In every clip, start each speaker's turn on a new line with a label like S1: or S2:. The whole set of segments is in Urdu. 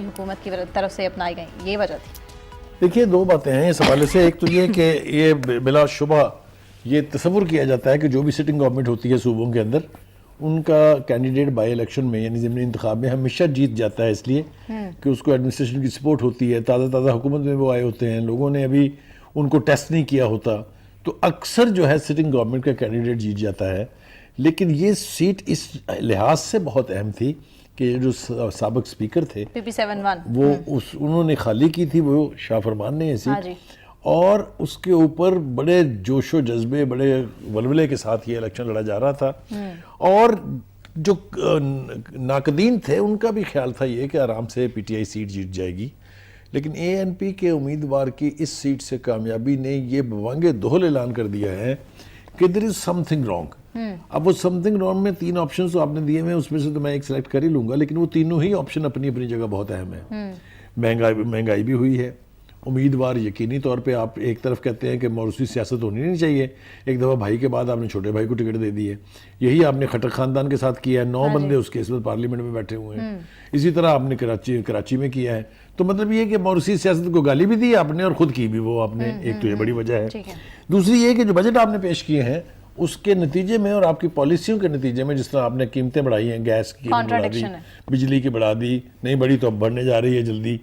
S1: کی حکومت کی طرف سے اپنائی گئیں، یہ وجہ تھی؟
S2: دیکھیے دو باتیں ہیں اس حوالے سے. ایک تو یہ کہ یہ بلا شبہ یہ تصور کیا جاتا ہے کہ جو بھی سٹنگ گورنمنٹ ہوتی ہے صوبوں کے اندر ان کا کینڈیڈیٹ بائی الیکشن میں یعنی ضمنی انتخاب میں ہمیشہ جیت جاتا ہے، اس لیے کہ اس کو ایڈمنسٹریشن کی سپورٹ ہوتی ہے، تازہ حکومت میں وہ آئے ہوتے ہیں، لوگوں نے ابھی ان کو ٹیسٹ نہیں کیا ہوتا، تو اکثر جو ہے سٹنگ گورنمنٹ کا کینڈیڈیٹ جیت جاتا ہے. لیکن یہ سیٹ اس لحاظ سے بہت اہم تھی کہ جو سابق سپیکر تھے
S1: PP71
S2: وہ انہوں نے خالی کی تھی، وہ شاہ فرمان نے یہ سیٹ، اور اس کے اوپر بڑے جوش و جذبے بڑے ولولے کے ساتھ یہ الیکشن لڑا جا رہا تھا. اور جو ناقدین تھے ان کا بھی خیال تھا یہ کہ آرام سے پی ٹی آئی سیٹ جیت جائے گی، لیکن اے این پی کے امیدوار کی اس سیٹ سے کامیابی نے یہ بوانگ دہل اعلان کر دیا ہے کہ there is something wrong. اب وہ something wrong میں 3 آپشنز تو آپ نے دیے ہوئے ہیں، اس میں سے تو میں ایک سلیکٹ کر ہی لوں گا، لیکن وہ تینوں ہی آپشن اپنی اپنی جگہ بہت اہم ہے. مہنگائی بھی ہوئی ہے، امیدوار یقینی طور پہ آپ ایک طرف کہتے ہیں کہ موروثی سیاست ہونی نہیں چاہیے، ایک دفعہ بھائی کے بعد آپ نے چھوٹے بھائی کو ٹکٹ دے دی ہے، یہی آپ نے خٹر خاندان کے ساتھ کیا ہے، 9 بندے اس کے اس وقت پارلیمنٹ میں بیٹھے ہوئے ہیں. اسی طرح آپ نے کراچی میں کیا ہے. تو مطلب یہ کہ موروثی سیاست کو گالی بھی دی آپ نے اور خود کی بھی وہ آپ نے، ایک تو یہ بڑی وجہ ہے. دوسری یہ کہ جو بجٹ آپ نے پیش کیے ہیں اس کے نتیجے میں اور آپ کی پالیسیوں کے نتیجے میں، جس طرح آپ نے قیمتیں بڑھائی ہیں، گیس کی بڑھا دی، بجلی کی بڑھا دی، نہیں بڑھی تو اب بڑھنے جا رہی ہے جلدی،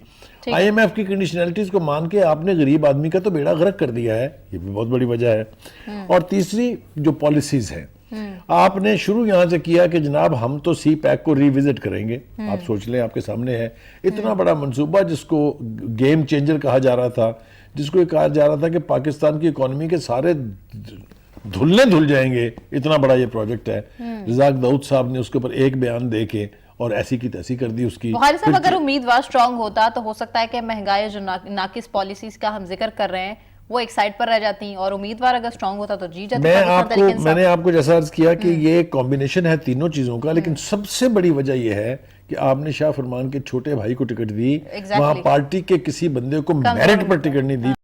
S2: آئی ایم ایف کی کنڈیشنلٹیز کو مان کے آپ نے غریب آدمی کا تو بیڑا غرق کر دیا ہے، یہ بھی بہت بڑی وجہ ہے. اور تیسری جو پالیسیز ہیں، آپ نے شروع یہاں سے کیا کہ جناب ہم تو سی پیک کو ری وزٹ کریں گے. آپ سوچ لیں، آپ کے سامنے ہے اتنا بڑا منصوبہ جس کو گیم چینجر کہا جا رہا تھا، جس کو یہ کہا جا رہا تھا کہ پاکستان کی اکانومی کے سارے دھل جائیں گے، اتنا بڑا یہ پروجیکٹ ہے. رزاق داؤد صاحب نے اس کے اوپر ایک بیان دے کے اور ایسی کی تیسی کر دی اس کی.
S1: بخاری صاحب اگر امیدوار سٹرونگ ہوتا تو ہو سکتا ہے کہ مہنگائی جو ناقص پالیسیز کا ہم ذکر کر رہے ہیں وہ ایک سائڈ پر رہ جاتی ہیں، اور امیدوار اگر سٹرونگ ہوتا تو جیت جاتا.
S2: میں نے آپ کو جیسا عرض کیا کہ یہ کمبینیشن ہے تینوں چیزوں کا، لیکن سب سے بڑی وجہ یہ ہے کہ آپ نے شاہ فرمان کے چھوٹے بھائی کو ٹکٹ دی، وہاں پارٹی کے کسی بندے کو میرٹ پر ٹکٹ نہیں دی.